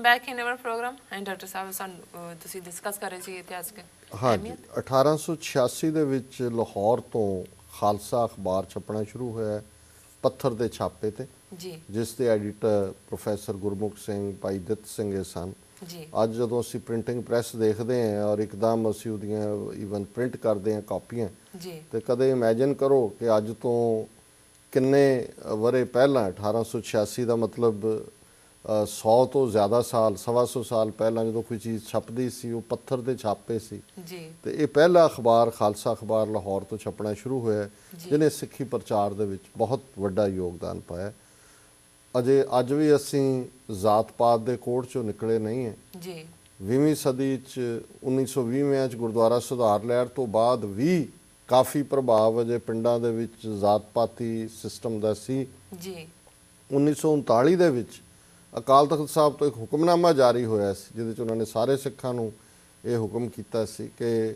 Welcome back in our programme and doctor sahib ਸਾਨੂੰ ਤੁਸੀਂ discuss ਕਰ ਰਹੇ ਸੀ ਇਤਿਹਾਸਕ ਹਾਂਜੀ 1886 ਦੇ ਵਿੱਚ ਲਾਹੌਰ ਤੋਂ ਖਾਲਸਾ ਅਖਬਾਰ ਛਪਣਾ ਸ਼ੁਰੂ ਹੋਇਆ ਪੱਥਰ ਦੇ ਛਾਪੇ ਤੇ ਜੀ ਜਿਸ ਦੇ ਐਡੀਟਰ ਪ੍ਰੋਫੈਸਰ ਗੁਰਮੁਖ ਸਿੰਘ ਭਾਈ ਦਿੱਤ ਸਿੰਘ ਇਹ ਸਨ ਜੀ ਅੱਜ ਜਦੋਂ ਅਸੀਂ ਪ੍ਰਿੰਟਿੰਗ ਪ੍ਰੈਸ ਦੇਖਦੇ ਹਾਂ ਔਰ ਇੱਕਦਮ ਅਸੀਂ ਉਹਦੀਆਂ ਈਵਨ ਪ੍ਰਿੰਟ ਕਰਦੇ ਹਾਂ ਕਾਪੀਆਂ ਜੀ ਤੇ ਕਦੇ ਇਮੇਜਿਨ ਕਰੋ ਕਿ ਅੱਜ ਤੋਂ ਕਿੰਨੇ ਵਰੇ ਪਹਿਲਾਂ 1886 ਦਾ ਮਤਲਬ 100 ਤੋਂ ਜ਼ਿਆਦਾ ਸਾਲ 125 ਸਾਲ ਪਹਿਲਾਂ ਜਦੋਂ ਕੋਈ ਚੀਜ਼ ਛਪਦੀ ਸੀ ਉਹ ਪੱਥਰ ਦੇ ਛਾਪੇ ਸੀ ਜੀ ਤੇ ਇਹ ਪਹਿਲਾ ਅਖਬਾਰ ਖਾਲਸਾ ਅਖਬਾਰ ਲਾਹੌਰ ਤੋਂ ਛਪਣਾ ਸ਼ੁਰੂ ਹੋਇਆ ਜਿਹਨੇ ਸਿੱਖੀ ਪ੍ਰਚਾਰ ਦੇ ਵਿੱਚ ਬਹੁਤ ਵੱਡਾ ਯੋਗਦਾਨ ਪਾਇਆ ਅਜੇ ਅੱਜ ਵੀ ਅਸੀਂ ਜ਼ਾਤ ਪਾਤ ਦੇ ਕੋੜ ਚੋਂ ਨਿਕਲੇ ਨਹੀਂ ਹੈ ਜੀ 20ਵੀਂ ਸਦੀ 'ਚ 1920 'ਚ ਗੁਰਦੁਆਰਾ ਸੁਧਾਰ ਲਹਿਰ ਤੋਂ ਬਾਅਦ ਵੀ ਕਾਫੀ ਪ੍ਰਭਾਵ ਅਜੇ ਪਿੰਡਾਂ ਦੇ ਵਿੱਚ ਜ਼ਾਤ ਪਾਤੀ ਸਿਸਟਮ ਦਾ ਸੀ ਜੀ 1939 ਦੇ ਵਿੱਚ ਅਕਾਲ ਤਖਤ ਸਾਹਿਬ ਤੋਂ ਇੱਕ ਹੁਕਮਨਾਮਾ ਜਾਰੀ ਹੋਇਆ ਸੀ ਜਿਹਦੇ 'ਚ ਉਹਨਾਂ ਨੇ ਸਾਰੇ ਸਿੱਖਾਂ ਨੂੰ ਇਹ ਹੁਕਮ ਕੀਤਾ ਸੀ ਕਿ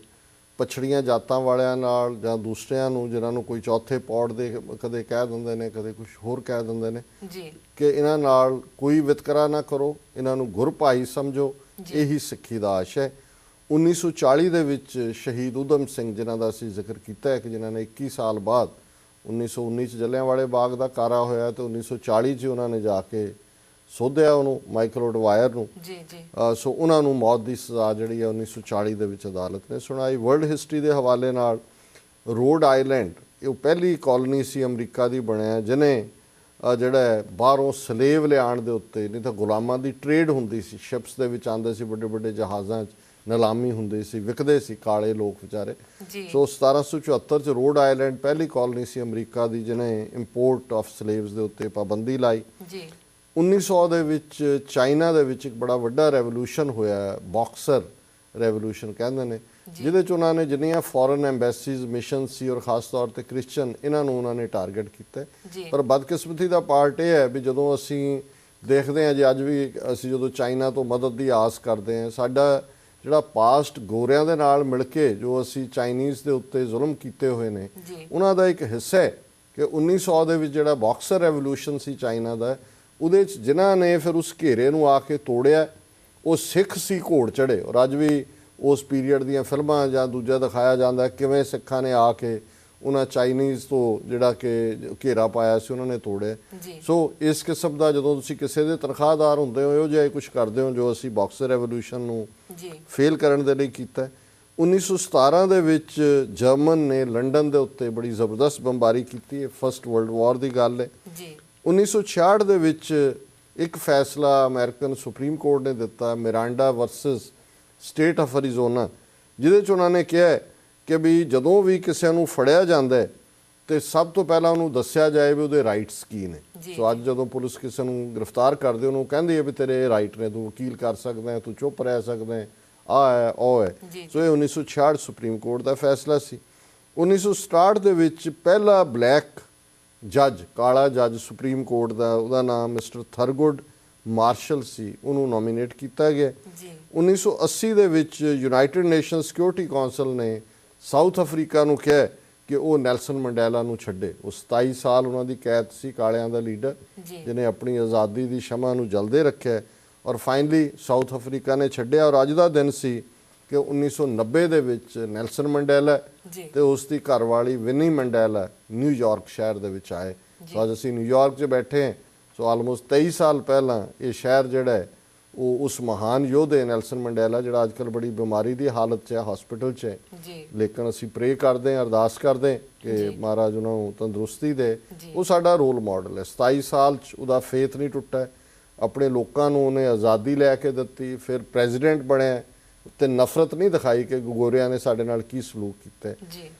ਪਛੜੀਆਂ ਜਾਤਾਂ ਵਾਲਿਆਂ ਨਾਲ ਜਾਂ ਦੂਸਰਿਆਂ ਨੂੰ ਜਿਨ੍ਹਾਂ ਨੂੰ ਕੋਈ ਚੌਥੇ ਪੌੜ ਦੇ ਕਦੇ ਕਹਿ ਦਿੰਦੇ ਨੇ ਕਦੇ ਕੁਝ ਹੋਰ ਕਹਿ ਦਿੰਦੇ ਨੇ ਜੀ ਕਿ ਇਹਨਾਂ ਨਾਲ ਕੋਈ ਵਿਤਕਰਾ ਨਾ ਕਰੋ ਇਹਨਾਂ ਨੂੰ ਗੁਰ ਭਾਈ ਸਮਝੋ ਇਹੀ ਸਿੱਖੀ ਦਾ ਆਸ਼ ਹੈ 1940 ਦੇ ਵਿੱਚ ਸ਼ਹੀਦ ਊਧਮ ਸਿੰਘ ਜਿਨ੍ਹਾਂ ਦਾ ਅਸੀਂ ਜ਼ਿਕਰ ਕੀਤਾ ਹੈ ਕਿ ਜਿਨ੍ਹਾਂ ਨੇ 21 ਸਾਲ ਬਾਅਦ 1919 'ਚ ਜਲਿਆਂਵਾਲੇ ਬਾਗ ਦਾ ਕਾਰਾ ਹੋਇਆ ਤੇ 1940 'ਚ ਉਹਨਾਂ ਨੇ ਜਾ ਕੇ ਸੋਧਿਆ ਉਹਨੂੰ ਮਾਈਕਲ ਐਡਵਾਇਰ ਨੂੰ ਜੀ ਜੀ ਸੋ ਉਹਨਾਂ ਨੂੰ ਮੌਤ ਦੀ ਸਜ਼ਾ ਜਿਹੜੀ ਹੈ 1940 ਦੇ ਵਿੱਚ ਅਦਾਲਤ ਨੇ ਸੁਣਾਈ ਵਰਲਡ ਹਿਸਟਰੀ ਦੇ ਹਵਾਲੇ ਨਾਲ ਰੋਡ ਆਈਲੈਂਡ ਇਹ ਪਹਿਲੀ ਕਾਲੋਨੀ ਸੀ ਅਮਰੀਕਾ ਦੀ ਬਣਿਆ ਜਿਹਨੇ ਜਿਹੜਾ ਬਾਹਰੋਂ ਸਲੇਵ ਲਿਆਉਣ ਦੇ ਉੱਤੇ ਨਹੀਂ ਤਾਂ ਗੁਲਾਮਾਂ ਦੀ ਟ੍ਰੇਡ ਹੁੰਦੀ ਸੀ ਸ਼ਿਪਸ ਦੇ ਵਿੱਚ ਆਉਂਦੇ ਸੀ ਵੱਡੇ ਵੱਡੇ ਜਹਾਜ਼ਾਂ 'ਚ ਨਿਲਾਮੀ ਹੁੰਦੀ ਸੀ ਵਿਕਦੇ ਸੀ ਕਾਲੇ ਲੋਕ ਵਿਚਾਰੇ ਸੋ 1774 'ਚ ਰੋਡ ਆਈਲੈਂਡ ਪਹਿਲੀ ਕਾਲੋਨੀ ਸੀ ਅਮਰੀਕਾ ਦੀ ਜਿਹਨੇ ਇੰਪੋਰਟ ਆਫ ਸਲੇਵਸ ਦੇ ਉੱਤੇ ਪਾਬੰਦੀ ਲਾਈ ਜੀ 1900 ਦੇ ਵਿੱਚ ਚਾਈਨਾ ਦੇ ਵਿੱਚ ਇੱਕ ਬੜਾ ਵੱਡਾ ਰੈਵੋਲੂਸ਼ਨ ਹੋਇਆ ਬਾਕਸਰ ਰੈਵੋਲੂਸ਼ਨ ਕਹਿੰਦੇ ਨੇ ਜਿਹਦੇ 'ਚ ਉਹਨਾਂ ਨੇ ਜਿੰਨੀਆਂ ਫੋਰਨ ਐਮਬੈਸੀਜ਼ ਮਿਸ਼ਨ ਸੀ ਔਰ ਖਾਸ ਤੌਰ ਤੇ ਕ੍ਰਿਸਚਨ ਇਹਨਾਂ ਨੂੰ ਉਹਨਾਂ ਨੇ ਟਾਰਗੇਟ ਕੀਤਾ ਪਰ ਬਦਕਿਸਮਤੀ ਦਾ ਪਾਰਟ ਇਹ ਹੈ ਵੀ ਜਦੋਂ ਅਸੀਂ ਦੇਖਦੇ ਹਾਂ ਜੀ ਅੱਜ ਵੀ ਅਸੀਂ ਜਦੋਂ ਚਾਈਨਾ ਤੋਂ ਮਦਦ ਦੀ ਆਸ ਕਰਦੇ ਹਾਂ ਸਾਡਾ ਜਿਹੜਾ ਪਾਸਟ ਗੋਰਿਆਂ ਦੇ ਨਾਲ ਮਿਲ ਕੇ ਜੋ ਅਸੀਂ ਚਾਈਨੀਜ਼ ਦੇ ਉੱਤੇ ਜ਼ੁਲਮ ਕੀਤੇ ਹੋਏ ਨੇ ਉਹਨਾਂ ਦਾ ਇੱਕ ਹਿੱਸਾ ਹੈ ਕਿ 1900 ਦੇ ਵਿੱਚ ਜਿਹੜਾ ਬਾਕਸਰ ਰੈਵੋਲੂਸ਼ਨ ਸੀ ਚਾਈਨਾ ਦਾ ਉਹਦੇ 'ਚ ਜਿਨ੍ਹਾਂ ਨੇ ਫਿਰ ਉਸ ਘੇਰੇ ਨੂੰ ਆ ਕੇ ਤੋੜਿਆ ਉਹ ਸਿੱਖ ਸੀ ਘੋੜ ਚੜ੍ਹੇ ਔਰ ਅੱਜ ਵੀ ਉਸ ਪੀਰੀਅਡ ਦੀਆਂ ਫਿਲਮਾਂ ਜਾਂ ਦੂਜਾ ਦਿਖਾਇਆ ਜਾਂਦਾ ਕਿਵੇਂ ਸਿੱਖਾਂ ਨੇ ਆ ਕੇ ਉਹਨਾਂ ਚਾਈਨੀਜ਼ ਤੋਂ ਜਿਹੜਾ ਕਿ ਘੇਰਾ ਪਾਇਆ ਸੀ ਉਹਨਾਂ ਨੇ ਤੋੜਿਆ ਸੋ ਇਸ ਕਿਸਮ ਦਾ ਜਦੋਂ ਤੁਸੀਂ ਕਿਸੇ ਦੇ ਤਨਖਾਹਦਾਰ ਹੁੰਦੇ ਹੋ ਇਹੋ ਜਿਹਾ ਕੁਝ ਕਰਦੇ ਹੋ ਜੋ ਅਸੀਂ ਬਾਕਸਰ ਰੈਵੋਲੂਸ਼ਨ ਨੂੰ ਫੇਲ ਕਰਨ ਦੇ ਲਈ ਕੀਤਾ 1917 ਦੇ ਵਿੱਚ ਜਰਮਨ ਨੇ ਲੰਡਨ ਦੇ ਉੱਤੇ ਬੜੀ ਜ਼ਬਰਦਸਤ ਬੰਬਾਰੀ ਕੀਤੀ ਹੈ ਫਸਟ ਵਰਲਡ ਵਾਰ ਦੀ ਗੱਲ ਹੈ 1966 ਦੇ ਵਿੱਚ ਇੱਕ ਫੈਸਲਾ ਅਮਰੀਕਨ ਸੁਪਰੀਮ ਕੋਰਟ ਨੇ ਦਿੱਤਾ Miranda versus state of Arizona ਜਿਹਦੇ 'ਚ ਉਹਨਾਂ ਨੇ ਕਿਹਾ ਕਿ ਵੀ ਜਦੋਂ ਵੀ ਕਿਸੇ ਨੂੰ ਫੜਿਆ ਜਾਂਦਾ ਹੈ ਤੇ ਸਭ ਤੋਂ ਪਹਿਲਾਂ ਉਹਨੂੰ ਦੱਸਿਆ ਜਾਏ ਵੀ ਉਹਦੇ ਰਾਈਟਸ ਕੀ ਨੇ ਸੋ ਅੱਜ ਜਦੋਂ ਪੁਲਿਸ ਕਿਸੇ ਨੂੰ ਗ੍ਰਿਫਤਾਰ ਕਰਦੇ ਉਹਨੂੰ ਕਹਿੰਦੀ ਹੈ ਵੀ ਤੇਰੇ ਇਹ ਰਾਈਟ ਨੇ ਤੂੰ ਵਕੀਲ ਕਰ ਸਕਦਾ ਹੈ ਤੂੰ ਚੁੱਪ ਰਹਿ ਸਕਦਾ ਹੈ ਆਹ ਹੈ ਉਹ ਹੈ ਸੋ ਇਹ 1966 ਸੁਪਰੀਮ ਕੋਰਟ ਦਾ ਫੈਸਲਾ ਸੀ 1967 ਦੇ ਵਿੱਚ ਪਹਿਲਾ ਬਲੈਕ ਜੱਜ ਕਾਲਾ ਜੱਜ ਸੁਪਰੀਮ ਕੋਰਟ ਦਾ ਉਹਦਾ ਨਾਮ ਮਿਸਟਰ ਥਰਗੁੱਡ ਮਾਰਸ਼ਲ ਸੀ ਉਹਨੂੰ ਨੋਮੀਨੇਟ ਕੀਤਾ ਗਿਆ 1980 ਦੇ ਵਿੱਚ ਯੂਨਾਈਟਿਡ ਨੇਸ਼ਨ ਸਿਕਿਉਰਿਟੀ ਕੌਂਸਲ ਨੇ ਸਾਊਥ ਅਫਰੀਕਾ ਨੂੰ ਕਿਹਾ ਕਿ ਉਹ ਨੈਲਸਨ ਮੰਡੇਲਾ ਨੂੰ ਛੱਡੇ ਉਹ 27 ਸਾਲ ਉਹਨਾਂ ਦੀ ਕੈਦ ਸੀ ਕਾਲਿਆਂ ਦਾ ਲੀਡਰ ਜਿਹਨੇ ਆਪਣੀ ਆਜ਼ਾਦੀ ਦੀ ਸ਼ਮਾ ਨੂੰ ਜਲਦੇ ਰੱਖਿਆ ਔਰ ਫਾਈਨਲੀ ਸਾਊਥ ਅਫਰੀਕਾ ਨੇ ਛੱਡਿਆ ਔਰ ਅੱਜ ਦਾ ਦਿਨ ਸੀ ਕਿ 1990 ਦੇ ਵਿੱਚ ਨੈਲਸਨ ਮੰਡੇਲਾ ਤੇ ਉਸ ਦੀ ਘਰਵਾਲੀ ਵਿਨੀ ਮੰਡੇਲਾ ਨਿਊਯਾਰਕ ਸ਼ਹਿਰ ਦੇ ਵਿੱਚ ਆਏ ਸੋ ਅੱਜ ਅਸੀਂ ਨਿਊਯਾਰਕ 'ਚ ਬੈਠੇ ਹਾਂ ਸੋ ਆਲਮੋਸਟ 23 ਸਾਲ ਪਹਿਲਾਂ ਇਹ ਸ਼ਹਿਰ ਜਿਹੜਾ ਹੈ ਉਹ ਉਸ ਮਹਾਨ ਯੋਧੇ ਨੈਲਸਨ ਮੰਡੇਲਾ ਜਿਹੜਾ ਅੱਜ ਕੱਲ੍ਹ ਬੜੀ ਬਿਮਾਰੀ ਦੀ ਹਾਲਤ 'ਚ ਹੈ ਹਸਪੀਟਲ 'ਚ ਹੈ ਲੇਕਿਨ ਅਸੀਂ ਪ੍ਰੇ ਕਰਦੇ ਹਾਂ ਅਰਦਾਸ ਕਰਦੇ ਹਾਂ ਕਿ ਮਹਾਰਾਜ ਉਹਨਾਂ ਨੂੰ ਤੰਦਰੁਸਤੀ ਦੇ ਉਹ ਸਾਡਾ ਰੋਲ ਮਾਡਲ ਹੈ 27 ਸਾਲ 'ਚ ਉਹਦਾ ਫੇਥ ਨਹੀਂ ਟੁੱਟਾ ਆਪਣੇ ਲੋਕਾਂ ਨੂੰ ਉਹਨੇ ਆਜ਼ਾਦੀ ਲੈ ਕੇ ਦਿੱਤੀ ਫਿਰ ਪ੍ਰੈਜ਼ੀਡੈਂਟ ਬਣਿਆ ਤੇ ਨਫ਼ਰਤ ਨਹੀਂ ਦਿਖਾਈ ਕਿ ਗੋਰਿਆਂ ਨੇ ਸਾਡੇ ਨਾਲ ਕੀ ਸਲੂਕ ਕੀਤਾ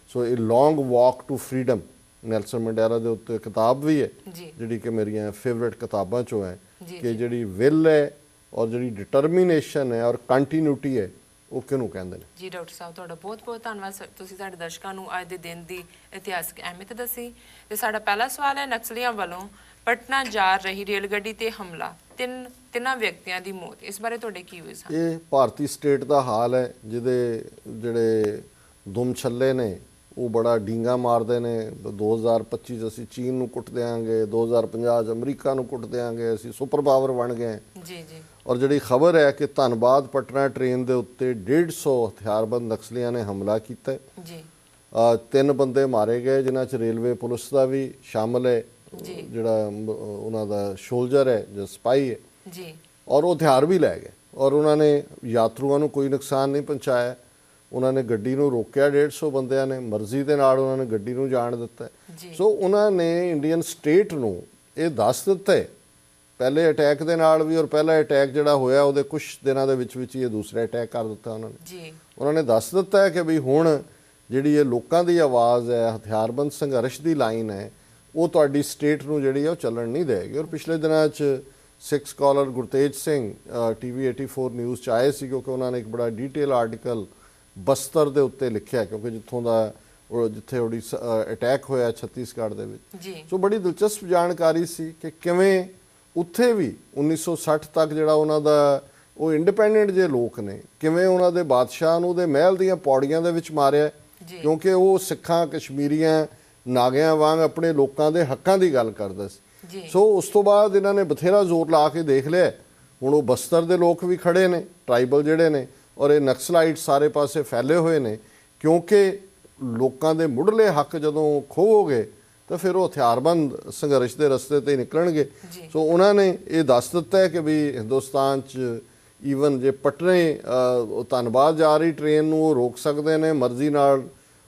ਸੋ ਇਹ ਲੌਂਗ ਵਾਕ ਟੂ ਫਰੀडम ਨੈਲਸਨ ਮੰਡੇਲਾ ਦੇ ਉੱਤੇ ਕਿਤਾਬ ਵੀ ਹੈ ਜਿਹੜੀ ਕਿ ਮੇਰੀਆਂ ਫੇਵਰੇਟ ਕਿਤਾਬਾਂ 'ਚੋਂ ਹੈ ਕਿ ਜਿਹੜੀ ਵਿਲ ਹੈ ਔਰ ਜਿਹੜੀ ਡਿਟਰਮੀਨੇਸ਼ਨ ਹੈ ਔਰ ਕੰਟੀਨਿਊਟੀ ਹੈ ਉਹ ਕਿਹਨੂੰ ਕਹਿੰਦੇ ਨੇ ਜੀ ਡਾਕਟਰ ਸਾਹਿਬ ਤੁਹਾਡਾ ਬਹੁਤ ਬਹੁਤ ਧੰਨਵਾਦ ਤੁਸੀਂ ਸਾਡੇ ਦਰਸ਼ਕਾਂ ਨੂੰ ਅੱਜ ਦੇ ਦਿਨ ਦੀ ਇਤਿਹਾਸਕ ਅਹਿਮੀਅਤ ਦੱਸੀ ਤੇ ਸਾਡਾ ਪਹਿਲਾ ਸਵਾਲ ਹੈ ਨਕਸਲੀਆਂ ਵੱਲੋਂ ਪਟਨਾ ਜਾ ਰਹੀ ਰੇਲ ਗੱਡੀ ਤੇ ਹਮਲਾ ਤਿੰਨਾਂ ਵਿਅਕਤੀਆਂ ਦੀ ਮੌਤ ਇਸ ਬਾਰੇ ਤੁਹਾਡੇ ਕੀ ਵਿਊਜ਼ ਹਨ ਇਹ ਭਾਰਤੀ ਸਟੇਟ ਦਾ ਹਾਲ ਹੈ ਜਿਹਦੇ ਜਿਹੜੇ ਦੁਮ ਛੱਲੇ ਨੇ ਉਹ ਬੜਾ ਡੀਂਗਾ ਮਾਰਦੇ ਨੇ 2025 'ਚ ਅਸੀਂ ਚੀਨ ਨੂੰ ਕੁੱਟ ਦਿਆਂਗੇ 2050 'ਚ ਅਮਰੀਕਾ ਨੂੰ ਕੁੱਟ ਦਿਆਂਗੇ ਅਸੀਂ ਸੁਪਰ ਪਾਵਰ ਬਣ ਗਏ ਔਰ ਜਿਹੜੀ ਖਬਰ ਹੈ ਕਿ ਧੰਨਬਾਦ ਪਟਨਾ ਟ੍ਰੇਨ ਦੇ ਉੱਤੇ 150 ਹਥਿਆਰਬੰਦ ਨਕਸਲੀਆਂ ਨੇ ਹਮਲਾ ਕੀਤਾ ਹੈ। ਜੀ 3 ਬੰਦੇ ਮਾਰੇ ਗਏ, ਜਿਨ੍ਹਾਂ 'ਚ ਰੇਲਵੇ ਪੁਲਿਸ ਦਾ ਵੀ ਸ਼ਾਮਲ ਹੈ, ਜਿਹੜਾ ਉਹਨਾਂ ਦਾ ਸ਼ੋਲਜਰ ਹੈ ਜਾਂ ਸਪਾਈ ਹੈ ਜੀ, ਔਰ ਉਹ ਹਥਿਆਰ ਵੀ ਲੈ ਗਏ ਔਰ ਉਹਨਾਂ ਨੇ ਯਾਤਰੂਆਂ ਨੂੰ ਕੋਈ ਨੁਕਸਾਨ ਨਹੀਂ ਪਹੁੰਚਾਇਆ। ਉਹਨਾਂ ਨੇ ਗੱਡੀ ਨੂੰ ਰੋਕਿਆ, 150 ਬੰਦਿਆਂ ਨੇ ਮਰਜ਼ੀ ਦੇ ਨਾਲ ਉਹਨਾਂ ਨੇ ਗੱਡੀ ਨੂੰ ਜਾਣ ਦਿੱਤਾ। ਸੋ ਉਹਨਾਂ ਨੇ ਇੰਡੀਅਨ ਸਟੇਟ ਨੂੰ ਇਹ ਦੱਸ ਦਿੱਤਾ ਹੈ ਪਹਿਲੇ ਅਟੈਕ ਦੇ ਨਾਲ ਵੀ, ਔਰ ਪਹਿਲਾ ਅਟੈਕ ਜਿਹੜਾ ਹੋਇਆ ਉਹਦੇ ਕੁਝ ਦਿਨਾਂ ਦੇ ਵਿੱਚ ਹੀ ਇਹ ਦੂਸਰਾ ਅਟੈਕ ਕਰ ਦਿੱਤਾ ਉਹਨਾਂ ਨੇ। ਜੀ ਉਹਨਾਂ ਨੇ ਦੱਸ ਦਿੱਤਾ ਹੈ ਕਿ ਵੀ ਹੁਣ ਜਿਹੜੀ ਇਹ ਲੋਕਾਂ ਦੀ ਆਵਾਜ਼ ਹੈ, ਹਥਿਆਰਬੰਦ ਸੰਘਰਸ਼ ਦੀ ਲਾਈਨ ਹੈ, ਉਹ ਤੁਹਾਡੀ ਸਟੇਟ ਨੂੰ ਜਿਹੜੀ ਹੈ ਉਹ ਚੱਲਣ ਨਹੀਂ ਦੇਗੀ। ਔਰ ਪਿਛਲੇ ਦਿਨਾਂ 'ਚ Sikh scholar Gurtej Singh TV 84 news 'ਚ ਆਏ ਸੀ, ਕਿਉਂਕਿ ਉਹਨਾਂ ਨੇ ਇੱਕ ਬੜਾ ਡੀਟੇਲ ਆਰਟੀਕਲ ਬਸਤਰ ਦੇ ਉੱਤੇ ਲਿਖਿਆ, ਕਿਉਂਕਿ ਜਿੱਥੇ ਉਹਦੀ ਅਟੈਕ ਹੋਇਆ ਛੱਤੀਸਗੜ੍ਹ ਦੇ ਵਿੱਚ। ਸੋ ਬੜੀ ਦਿਲਚਸਪ ਜਾਣਕਾਰੀ ਸੀ ਕਿ ਕਿਵੇਂ ਉੱਥੇ ਵੀ 1960 ਤੱਕ ਜਿਹੜਾ ਉਹਨਾਂ ਦਾ ਉਹ ਇੰਡੀਪੈਂਡੈਂਟ ਜੇ ਲੋਕ ਨੇ, ਕਿਵੇਂ ਉਹਨਾਂ ਦੇ ਬਾਦਸ਼ਾਹ ਨੂੰ ਉਹਦੇ ਮਹਿਲ ਦੀਆਂ ਪੌੜੀਆਂ ਦੇ ਵਿੱਚ ਮਾਰਿਆ, ਕਿਉਂਕਿ ਉਹ ਸਿੱਖਾਂ, ਕਸ਼ਮੀਰੀਆਂ, ਨਾਗਿਆਂ ਵਾਂਗ ਆਪਣੇ ਲੋਕਾਂ ਦੇ ਹੱਕਾਂ ਦੀ ਗੱਲ ਕਰਦਾ ਸੀ। ਸੋ ਉਸ ਤੋਂ ਬਾਅਦ ਇਹਨਾਂ ਨੇ ਬਥੇਰਾ ਜ਼ੋਰ ਲਾ ਕੇ ਦੇਖ ਲਿਆ, ਹੁਣ ਉਹ ਬਸਤਰ ਦੇ ਲੋਕ ਵੀ ਖੜੇ ਨੇ, ਟਰਾਈਬਲ ਜਿਹੜੇ ਨੇ, ਔਰ ਇਹ ਨਕਸਲਾਈਟ ਸਾਰੇ ਪਾਸੇ ਫੈਲੇ ਹੋਏ ਨੇ, ਕਿਉਂਕਿ ਲੋਕਾਂ ਦੇ ਮੁੱਢਲੇ ਹੱਕ ਜਦੋਂ ਖੋਵੋਗੇ ਤਾਂ ਫਿਰ ਉਹ ਹਥਿਆਰਬੰਦ ਸੰਘਰਸ਼ ਦੇ ਰਸਤੇ ਤੇ ਨਿਕਲਣਗੇ। ਸੋ ਉਹਨਾਂ ਨੇ ਇਹ ਦੱਸ ਦਿੱਤਾ ਹੈ ਕਿ ਵੀ ਹਿੰਦੁਸਤਾਨ 'ਚ ਈਵਨ ਜੇ ਪਟਨੇ ਧੰਨਬਾਦ ਜਾ ਰਹੀ ਟ੍ਰੇਨ ਨੂੰ ਉਹ ਰੋਕ ਸਕਦੇ ਨੇ, ਮਰਜ਼ੀ ਨਾਲ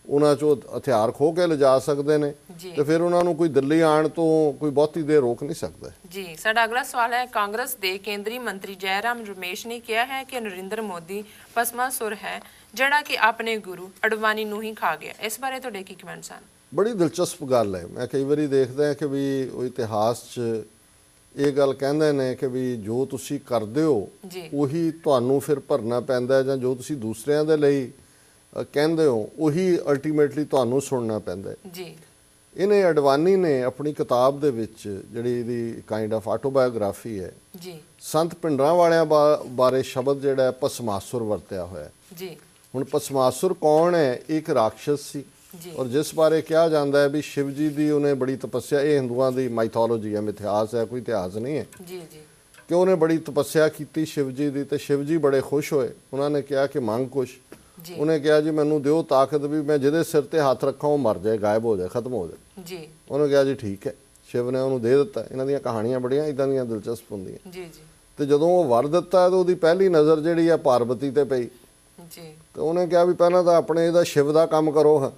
ਉਹਨਾਂ 'ਚੋਂ ਹਥਿਆਰ ਖੋਹ ਕੇ ਲਿਜਾ ਸਕਦੇ ਨੇ, ਤੇ ਫਿਰ ਉਹਨਾਂ ਨੂੰ ਕੋਈ ਦਿੱਲੀ ਆਉਣ ਤੋਂ ਕੋਈ ਬਹੁਤੀ ਦੇਰ ਰੋਕ ਨਹੀਂ ਸਕਦਾ। ਜੀ ਸਾਡਾ ਅਗਲਾ ਸਵਾਲ ਹੈ, ਕਾਂਗਰਸ ਦੇ ਕੇਂਦਰੀ ਮੰਤਰੀ ਜੈਰਾਮ ਰਮੇਸ਼ ਨੇ ਕਿਹਾ ਹੈ ਕਿ ਨਰਿੰਦਰ ਮੋਦੀ ਭਸਮਾਸੁਰ ਹੈ ਜਿਹੜਾ ਕਿ ਆਪਣੇ ਗੁਰੂ ਅਡਵਾਨੀ ਨੂੰ ਹੀ ਖਾ ਗਿਆ। ਇਸ ਬਾਰੇ ਤੁਹਾਡੇ ਕੀ ਕਮੈਂਟਸ ਹਨ? ਬੜੀ ਦਿਲਚਸਪ ਗੱਲ ਹੈ। ਮੈਂ ਕਈ ਵਾਰੀ ਦੇਖਦਾ ਕਿ ਵੀ ਉਹ ਇਤਿਹਾਸ 'ਚ ਇਹ ਗੱਲ ਕਹਿੰਦੇ ਨੇ ਕਿ ਵੀ ਜੋ ਤੁਸੀਂ ਕਰਦੇ ਹੋ ਉਹੀ ਤੁਹਾਨੂੰ ਫਿਰ ਭਰਨਾ ਪੈਂਦਾ, ਜਾਂ ਜੋ ਤੁਸੀਂ ਦੂਸਰਿਆਂ ਦੇ ਲਈ ਕਹਿੰਦੇ ਹੋ ਉਹੀ ਅਲਟੀਮੇਟਲੀ ਤੁਹਾਨੂੰ ਸੁਣਨਾ ਪੈਂਦਾ ਜੀ। ਇਹਨੇ ਅਡਵਾਨੀ ਨੇ ਆਪਣੀ ਕਿਤਾਬ ਦੇ ਵਿੱਚ, ਜਿਹੜੀ ਇਹਦੀ ਕਾਈਂਡ ਆਫ ਆਟੋਬਾਇਓਗ੍ਰਾਫੀ ਹੈ ਜੀ, ਸੰਤ ਭਿੰਡਰਾਂਵਾਲਿਆਂ ਬਾਰੇ ਸ਼ਬਦ ਜਿਹੜਾ ਭਸਮਾਸੁਰ ਵਰਤਿਆ ਹੋਇਆ ਜੀ। ਹੁਣ ਭਸਮਾਸੁਰ ਕੌਣ ਹੈ? ਇੱਕ ਰਾਖਸ਼ ਸੀ, ਔਰ ਜਿਸ ਬਾਰੇ ਕਿਹਾ ਜਾਂਦਾ ਹੈ ਵੀ ਸ਼ਿਵ ਜੀ ਦੀ ਉਹਨੇ ਬੜੀ ਤਪੱਸਿਆ, ਇਹ ਹਿੰਦੂਆਂ ਦੀ ਮਾਈਥੋਲੋਜੀ ਹੈ, ਮਿਥਿਹਾਸ ਹੈ, ਕੋਈ ਇਤਿਹਾਸ ਨਹੀਂ ਹੈ ਜੀ ਜੀ, ਕਿ ਉਹਨੇ ਬੜੀ ਤਪੱਸਿਆ ਕੀਤੀ ਸ਼ਿਵ ਜੀ ਦੀ, ਤੇ ਸ਼ਿਵ ਜੀ ਬੜੇ ਖੁਸ਼ ਹੋਏ। ਉਹਨਾਂ ਨੇ ਕਿਹਾ ਕਿ ਮੰਗ ਕੁਛ। ਉਹਨੇ ਕਿਹਾ ਜੀ ਮੈਨੂੰ ਦਿਓ ਤਾਕਤ ਵੀ ਮੈਂ ਜਿਹਦੇ ਸਿਰ ਤੇ ਹੱਥ ਰੱਖਾਂ ਉਹ ਮਰ ਜਾਏ, ਗਾਇਬ ਹੋ ਜਾਏ, ਖਤਮ ਹੋ ਜਾਏ ਜੀ। ਉਹਨੇ ਕਿਹਾ ਜੀ ਠੀਕ ਹੈ। ਸ਼ਿਵ ਨੇ ਉਹਨੂੰ ਦੇ ਦਿੱਤਾ। ਇਹਨਾਂ ਦੀਆਂ ਕਹਾਣੀਆਂ ਬੜੀਆਂ ਇਦਾਂ ਦੀਆਂ ਦਿਲਚਸਪ ਹੁੰਦੀਆਂ ਜੀ ਜੀ। ਤੇ ਜਦੋਂ ਉਹ ਵਰ ਦਿੱਤਾ ਤਾਂ ਉਹਦੀ ਪਹਿਲੀ ਨਜ਼ਰ ਜਿਹੜੀ ਆ ਪਾਰਵਤੀ ਤੇ ਪਈ ਜੀ। ਤੇ ਉਹਨੇ ਕਿਹਾ ਵੀ ਪਹਿਲਾਂ ਤਾਂ ਆਪਣੇ ਇਹਦਾ ਸ਼ਿਵ ਦਾ ਕੰਮ ਕਰੋ ਹਾਂ।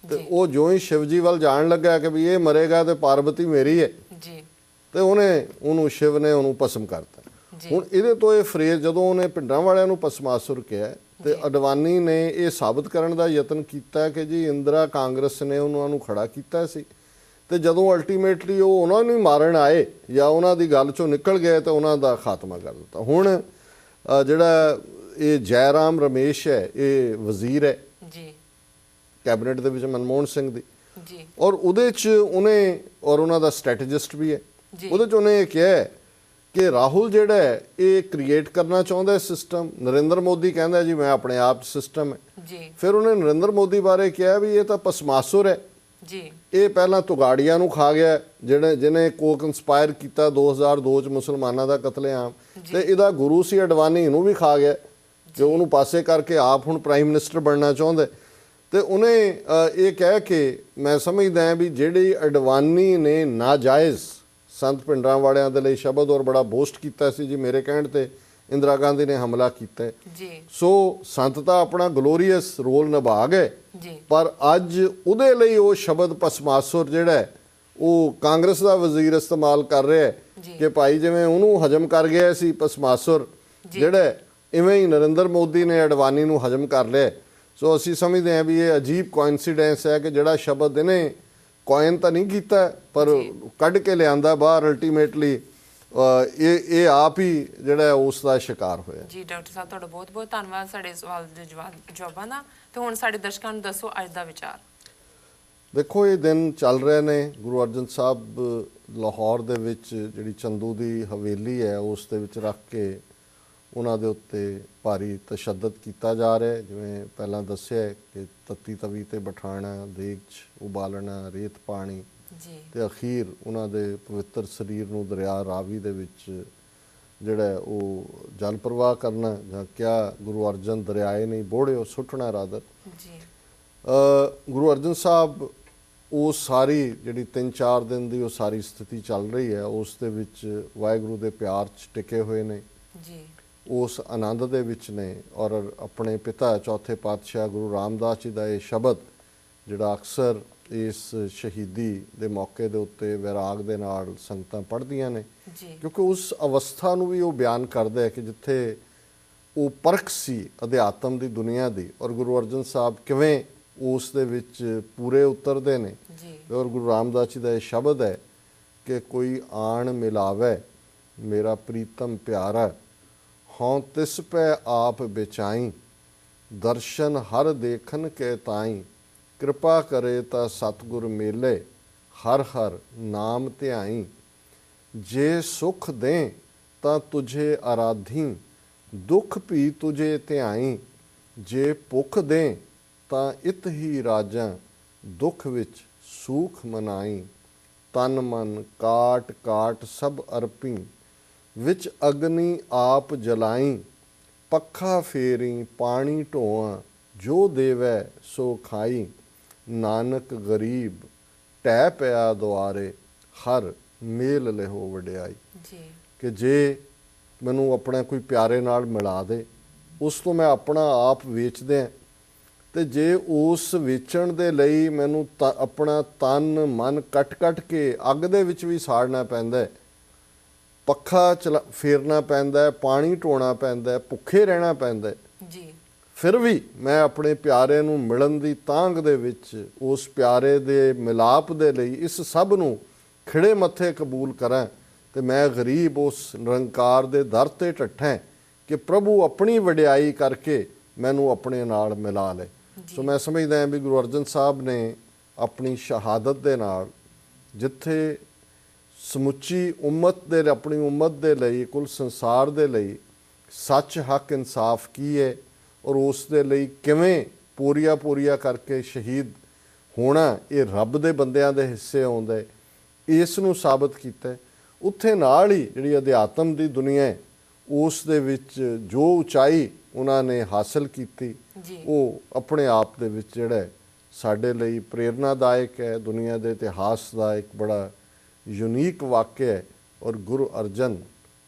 ਤੇ ਉਹ ਜਿਉਂ ਹੀ ਸ਼ਿਵ ਜੀ ਵੱਲ ਜਾਣ ਲੱਗਾ ਕਿ ਵੀ ਇਹ ਮਰੇਗਾ ਤੇ ਪਾਰਵਤੀ ਮੇਰੀ ਹੈ ਜੀ, ਤੇ ਉਹਨੂੰ ਸ਼ਿਵ ਨੇ ਉਹਨੂੰ ਭਸਮ ਕਰਤਾ। ਹੁਣ ਇਹਦੇ ਤੋਂ ਇਹ ਫਰੇਜ਼, ਜਦੋਂ ਉਹਨੇ ਪਿੰਡਾਂ ਵਾਲਿਆਂ ਨੂੰ ਭਸਮਾਸੁਰ ਕਿਹਾ, ਤੇ ਅਡਵਾਨੀ ਨੇ ਇਹ ਸਾਬਤ ਕਰਨ ਦਾ ਯਤਨ ਕੀਤਾ ਕਿ ਜੀ ਇੰਦਰਾ ਕਾਂਗਰਸ ਨੇ ਉਹਨਾਂ ਨੂੰ ਖੜਾ ਕੀਤਾ ਸੀ, ਤੇ ਜਦੋਂ ਅਲਟੀਮੇਟਲੀ ਉਹ ਉਹਨਾਂ ਨੂੰ ਮਾਰਨ ਆਏ ਜਾਂ ਉਹਨਾਂ ਦੀ ਗੱਲ ਚੋਂ ਨਿਕਲ ਗਏ ਤਾਂ ਉਹਨਾਂ ਦਾ ਖਾਤਮਾ ਕਰ ਦਿੱਤਾ। ਹੁਣ ਜਿਹੜਾ ਇਹ ਜੈਰਾਮ ਰਮੇਸ਼ ਹੈ, ਇਹ ਵਜ਼ੀਰ ਹੈ ਜੀ ਕੈਬਨਿਟ ਦੇ ਵਿੱਚ ਮਨਮੋਹਨ ਸਿੰਘ ਦੀ ਜੀ, ਔਰ ਉਹਦੇ 'ਚ ਉਹਨੇ, ਔਰ ਉਹਨਾਂ ਦਾ ਸਟ੍ਰੈਟੇਜਿਸਟ ਵੀ ਹੈ, ਉਹਦੇ 'ਚ ਉਹਨੇ ਇਹ ਕਿਹਾ ਕਿ ਰਾਹੁਲ ਜਿਹੜਾ ਹੈ ਇਹ ਕ੍ਰੀਏਟ ਕਰਨਾ ਚਾਹੁੰਦਾ ਹੈ ਸਿਸਟਮ, ਨਰਿੰਦਰ ਮੋਦੀ ਕਹਿੰਦਾ ਜੀ ਮੈਂ ਆਪਣੇ ਆਪ ਸਿਸਟਮ ਹੈ ਜੀ। ਫਿਰ ਉਹਨੇ ਨਰਿੰਦਰ ਮੋਦੀ ਬਾਰੇ ਕਿਹਾ ਵੀ ਇਹ ਤਾਂ ਭਸਮਾਸੁਰ ਹੈ ਜੀ, ਇਹ ਪਹਿਲਾਂ ਤੁਗਾੜੀਆਂ ਨੂੰ ਖਾ ਗਿਆ, ਜਿਹਨੇ ਕੋ-ਕੰਸਪਾਇਰ ਕੀਤਾ 2002 'ਚ ਮੁਸਲਮਾਨਾਂ ਦਾ ਕਤਲੇਆਮ, ਤੇ ਇਹਦਾ ਗੁਰੂ ਸੀ ਅਡਵਾਨੀ, ਇਹਨੂੰ ਵੀ ਖਾ ਗਿਆ, ਕਿ ਉਹਨੂੰ ਪਾਸੇ ਕਰਕੇ ਆਪ ਹੁਣ ਪ੍ਰਾਈਮ ਮਿਨਿਸਟਰ ਬਣਨਾ ਚਾਹੁੰਦਾ। ਤੇ ਉਹਨੇ ਇਹ ਕਹਿ ਕੇ, ਮੈਂ ਸਮਝਦਾ ਹਾਂ ਵੀ ਜਿਹੜੀ ਅਡਵਾਨੀ ਨੇ ਨਾਜਾਇਜ਼ ਸੰਤ ਭਿੰਡਰਾਂਵਾਲਿਆਂ ਦੇ ਲਈ ਸ਼ਬਦ ਔਰ ਬੜਾ ਬੋਸਟ ਕੀਤਾ ਸੀ ਜੀ, ਮੇਰੇ ਕਹਿਣ ਤੇ ਇੰਦਰਾ ਗਾਂਧੀ ਨੇ ਹਮਲਾ ਕੀਤਾ ਜੀ। ਸੋ ਸੰਤ ਤਾਂ ਆਪਣਾ ਗਲੋਰੀਅਸ ਰੋਲ ਨਿਭਾ ਗਏ, ਪਰ ਅੱਜ ਉਹਦੇ ਲਈ ਉਹ ਸ਼ਬਦ ਭਸਮਾਸੁਰ ਜਿਹੜਾ ਉਹ ਕਾਂਗਰਸ ਦਾ ਵਜ਼ੀਰ ਇਸਤੇਮਾਲ ਕਰ ਰਿਹਾ ਹੈ ਕਿ ਭਾਈ ਜਿਵੇਂ ਉਹਨੂੰ ਹਜਮ ਕਰ ਗਿਆ ਸੀ ਭਸਮਾਸੁਰ ਜਿਹੜਾ, ਇਵੇਂ ਹੀ ਨਰਿੰਦਰ ਮੋਦੀ ਨੇ ਅਡਵਾਨੀ ਨੂੰ ਹਜਮ ਕਰ ਲਿਆ। ਸੋ ਅਸੀਂ ਸਮਝਦੇ ਹਾਂ ਵੀ ਇਹ ਅਜੀਬ ਕੋਇਨਸੀਡੈਂਸ ਹੈ ਕਿ ਜਿਹੜਾ ਸ਼ਬਦ ਇਹਨੇ ਕੋਇਨ ਤਾਂ ਨਹੀਂ ਕੀਤਾ ਪਰ ਕੱਢ ਕੇ ਲਿਆਂਦਾ ਬਾਹਰ, ਅਲਟੀਮੇਟਲੀ ਇਹ ਆਪ ਹੀ ਜਿਹੜਾ ਉਸ ਦਾ ਸ਼ਿਕਾਰ ਹੋਇਆ ਜੀ। ਡਾਕਟਰ ਸਾਹਿਬ ਤੁਹਾਡਾ ਬਹੁਤ ਬਹੁਤ ਧੰਨਵਾਦ ਸਾਡੇ ਸਵਾਲ ਦੇ ਜਵਾਬਾਂ ਦਾ। ਤੇ ਹੁਣ ਸਾਡੇ ਦਰਸ਼ਕਾਂ ਨੂੰ ਦੱਸੋ ਅੱਜ ਦਾ ਵਿਚਾਰ। ਦੇਖੋ ਇਹ ਦਿਨ ਚੱਲ ਰਹੇ ਨੇ, ਗੁਰੂ ਅਰਜਨ ਸਾਹਿਬ ਲਾਹੌਰ ਦੇ ਵਿੱਚ ਜਿਹੜੀ ਚੰਦੂ ਦੀ ਹਵੇਲੀ ਹੈ ਉਸ ਦੇ ਵਿੱਚ ਰੱਖ ਕੇ ਉਹਨਾਂ ਦੇ ਉੱਤੇ ਭਾਰੀ ਤਸ਼ੱਦਦ ਕੀਤਾ ਜਾ ਰਿਹਾ ਹੈ। ਜਿਵੇਂ ਪਹਿਲਾਂ ਦੱਸਿਆ ਕਿ ਤੱਤੀ ਤਵੀ ਤੇ ਬਿਠਾਉਣਾ, ਦੇਗ 'ਚ ਉਬਾਲਣਾ, ਰੇਤ ਪਾਣੀ, ਤੇ ਅਖੀਰ ਉਹਨਾਂ ਦੇ ਪਵਿੱਤਰ ਸਰੀਰ ਨੂੰ ਦਰਿਆ ਰਾਵੀ ਦੇ ਵਿੱਚ ਜਿਹੜਾ ਹੈ ਉਹ ਜਲ ਪ੍ਰਵਾਹ ਕਰਨਾ, ਜਾਂ ਕਿਹਾ ਗੁਰੂ ਅਰਜਨ ਦਰਿਆਏ ਨਹੀਂ ਬੋੜਿਓ ਸੁੱਟਣਾ ਰਾਦਰ। ਜੀ ਗੁਰੂ ਅਰਜਨ ਸਾਹਿਬ ਉਹ ਸਾਰੀ ਜਿਹੜੀ 3-4 ਦਿਨ ਦੀ ਉਹ ਸਾਰੀ ਸਥਿਤੀ ਚੱਲ ਰਹੀ ਹੈ, ਉਸ ਦੇ ਵਿੱਚ ਵਾਹਿਗੁਰੂ ਦੇ ਪਿਆਰ 'ਚ ਟਿਕੇ ਹੋਏ ਨੇ, ਜੀ ਉਸ ਆਨੰਦ ਦੇ ਵਿੱਚ ਨੇ। ਔਰ ਆਪਣੇ ਪਿਤਾ ਚੌਥੇ ਪਾਤਸ਼ਾਹ ਗੁਰੂ ਰਾਮਦਾਸ ਜੀ ਦਾ ਇਹ ਸ਼ਬਦ ਜਿਹੜਾ ਅਕਸਰ ਇਸ ਸ਼ਹੀਦੀ ਦੇ ਮੌਕੇ ਦੇ ਉੱਤੇ ਵੈਰਾਗ ਦੇ ਨਾਲ ਸੰਗਤਾਂ ਪੜ੍ਹਦੀਆਂ ਨੇ, ਜੀ ਕਿਉਂਕਿ ਉਸ ਅਵਸਥਾ ਨੂੰ ਵੀ ਉਹ ਬਿਆਨ ਕਰਦਾ ਹੈ ਕਿ ਜਿੱਥੇ ਉਹ ਪਰਖ ਸੀ ਅਧਿਆਤਮ ਦੀ ਦੁਨੀਆ ਦੀ, ਔਰ ਗੁਰੂ ਅਰਜਨ ਸਾਹਿਬ ਕਿਵੇਂ ਉਸ ਦੇ ਵਿੱਚ ਪੂਰੇ ਉਤਰਦੇ ਨੇ। ਜੀ ਔਰ ਗੁਰੂ ਰਾਮਦਾਸ ਜੀ ਦਾ ਇਹ ਸ਼ਬਦ ਹੈ ਕਿ ਕੋਈ ਆਣ ਮਿਲਾਵੇ ਮੇਰਾ ਪ੍ਰੀਤਮ ਪਿਆਰਾ, ਹੋਂ ਤਿਸ ਪੈ ਆਪ ਬਿਚਾਈ, ਦਰਸ਼ਨ ਹਰ ਦੇਖਨ ਕੇ ਤਾਈ, ਕਿਰਪਾ ਕਰੇ ਤਾਂ ਸਤਿਗੁਰ ਮੇਲੇ, ਹਰ ਹਰ ਨਾਮ ਧਿਆਈ, ਜੇ ਸੁਖ ਦੇ ਤਾਂ ਤੁਝੇ ਆਰਾਧੀ, ਦੁਖ ਵੀ ਤੁਝੇ ਧਿਆਈ, ਜੇ ਭੁਖ ਦੇ ਤਾਂ ਇਤ ਹੀ ਰਾਜਾਂ, ਦੁਖ ਵਿੱਚ ਸੂਖ ਮਨਾਈ, ਤਨ ਮਨ ਕਾਟ ਕਾਟ ਸਭ ਅਰਪੀ, ਵਿੱਚ ਅਗਨੀ ਆਪ ਜਲਾਈ, ਪੱਖਾ ਫੇਰੀ ਪਾਣੀ ਢੋਆਂ, ਜੋ ਦੇਵੈ ਸੋ ਖਾਈ, ਨਾਨਕ ਗਰੀਬ ਟਹਿ ਪਿਆ ਦੁਆਰੇ, ਹਰ ਮੇਲ ਲਿਹੋ ਵਡਿਆਈ। ਜੀ ਕਿ ਜੇ ਮੈਨੂੰ ਆਪਣਾ ਕੋਈ ਪਿਆਰੇ ਨਾਲ ਮਿਲਾ ਦੇ, ਉਸ ਤੋਂ ਮੈਂ ਆਪਣਾ ਆਪ ਵੇਚਦੇ ਹਾਂ, ਤੇ ਜੇ ਉਸ ਵੇਚਣ ਦੇ ਲਈ ਮੈਨੂੰ ਆਪਣਾ ਤਨ ਮਨ ਕੱਟ ਕੇ ਅੱਗ ਦੇ ਵਿੱਚ ਵੀ ਸਾੜਨਾ ਪੈਂਦਾ ਹੈ, ਪੱਖਾ ਫੇਰਨਾ ਪੈਂਦਾ ਹੈ, ਪਾਣੀ ਢੋਣਾ ਪੈਂਦਾ ਹੈ, ਭੁੱਖੇ ਰਹਿਣਾ ਪੈਂਦਾ ਹੈ, ਜੀ ਫਿਰ ਵੀ ਮੈਂ ਆਪਣੇ ਪਿਆਰੇ ਨੂੰ ਮਿਲਣ ਦੀ ਤਾਂਘ ਦੇ ਵਿੱਚ, ਉਸ ਪਿਆਰੇ ਦੇ ਮਿਲਾਪ ਦੇ ਲਈ ਇਸ ਸਭ ਨੂੰ ਖਿੜੇ ਮੱਥੇ ਕਬੂਲ ਕਰਾਂ, ਤੇ ਮੈਂ ਗਰੀਬ ਉਸ ਨਿਰੰਕਾਰ ਦੇ ਦਰ ਤੇ ਡੱਠਾਂ ਕਿ ਪ੍ਰਭੂ ਆਪਣੀ ਵਡਿਆਈ ਕਰਕੇ ਮੈਨੂੰ ਆਪਣੇ ਨਾਲ ਮਿਲਾ ਲੈ। ਸੋ ਮੈਂ ਸਮਝਦਾ ਹਾਂ ਵੀ ਗੁਰੂ ਅਰਜਨ ਸਾਹਿਬ ਨੇ ਆਪਣੀ ਸ਼ਹਾਦਤ ਦੇ ਨਾਲ, ਜਿੱਥੇ ਸਮੁੱਚੀ ਉਮਤ ਦੇ, ਆਪਣੀ ਉਮਤ ਦੇ ਲਈ, ਕੁੱਲ ਸੰਸਾਰ ਦੇ ਲਈ ਸੱਚ ਹੱਕ ਇਨਸਾਫ ਕੀ ਹੈ, ਔਰ ਉਸ ਦੇ ਲਈ ਕਿਵੇਂ ਪੂਰੀਆਂ ਕਰਕੇ ਸ਼ਹੀਦ ਹੋਣਾ ਇਹ ਰੱਬ ਦੇ ਬੰਦਿਆਂ ਦੇ ਹਿੱਸੇ ਆਉਂਦਾ ਹੈ, ਇਸ ਨੂੰ ਸਾਬਤ ਕੀਤਾ। ਉੱਥੇ ਨਾਲ ਹੀ ਜਿਹੜੀ ਅਧਿਆਤਮ ਦੀ ਦੁਨੀਆ ਹੈ, ਉਸ ਦੇ ਵਿੱਚ ਜੋ ਉਚਾਈ ਉਹਨਾਂ ਨੇ ਹਾਸਲ ਕੀਤੀ, ਉਹ ਆਪਣੇ ਆਪ ਦੇ ਵਿੱਚ ਜਿਹੜਾ ਸਾਡੇ ਲਈ ਪ੍ਰੇਰਨਾਦਾਇਕ ਹੈ। ਦੁਨੀਆ ਦੇ ਇਤਿਹਾਸ ਦਾ ਇੱਕ ਬੜਾ ਯੂਨੀਕ ਵਾਕਿਆ ਹੈ। ਔਰ ਗੁਰੂ ਅਰਜਨ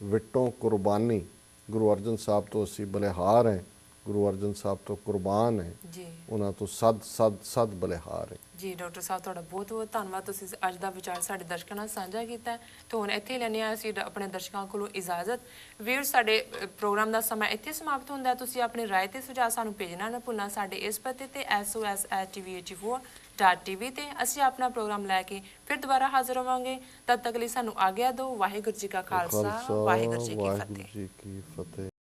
ਵਿਟੋਂ ਕੁਰਬਾਨੀ, ਗੁਰੂ ਅਰਜਨ ਸਾਹਿਬ ਤੋਂ ਅਸੀਂ ਬਲਿਹਾਰ ਹੈ, ਗੁਰੂ ਅਰਜਨ ਸਾਹਿਬ ਤੋਂ ਕੁਰਬਾਨ ਹੈ, ਜੀ ਉਹਨਾਂ ਤੋਂ ਸਦ ਬਲਿਹਾਰ ਹੈ। ਜੀ ਡਾਕਟਰ ਸਾਹਿਬ ਤੁਹਾਡਾ ਬਹੁਤ ਬਹੁਤ ਧੰਨਵਾਦ, ਤੁਸੀਂ ਅੱਜ ਦਾ ਵਿਚਾਰ ਸਾਡੇ ਦਰਸ਼ਕਾਂ ਨਾਲ ਸਾਂਝਾ ਕੀਤਾ। ਤੇ ਹੁਣ ਇੱਥੇ ਲੈਣੇ ਆ ਅਸੀਂ ਆਪਣੇ ਦਰਸ਼ਕਾਂ ਕੋਲੋਂ ਇਜਾਜ਼ਤ। ਵੀਰ ਸਾਡੇ ਪ੍ਰੋਗਰਾਮ ਦਾ ਸਮਾਂ ਇੱਥੇ ਸਮਾਪਤ ਹੁੰਦਾ ਹੈ। ਤੁਸੀਂ ਆਪਣੀ ਰਾਏ ਤੇ ਸੁਝਾਅ ਸਾਨੂੰ ਭੇਜਣਾ ਨਾ ਭੁੱਲਣਾ ਸਾਡੇ ਇਸ ਪਤੇ ਤੇ sos@tv84.tv ਤੇ। ਅਸੀਂ ਆਪਣਾ ਪ੍ਰੋਗਰਾਮ ਲੈ ਕੇ ਫਿਰ ਦੁਬਾਰਾ ਹਾਜ਼ਰ ਹੋਵਾਂਗੇ। ਤਦ ਤੱਕ ਲਈ ਸਾਨੂੰ ਆਗਿਆ ਦਿਓ। ਵਾਹਿਗੁਰੂ ਜੀ ਕਾ ਖਾਲਸਾ, ਵਾਹਿਗੁਰੂ ਜੀ ਕੀ ਫਤਿਹ।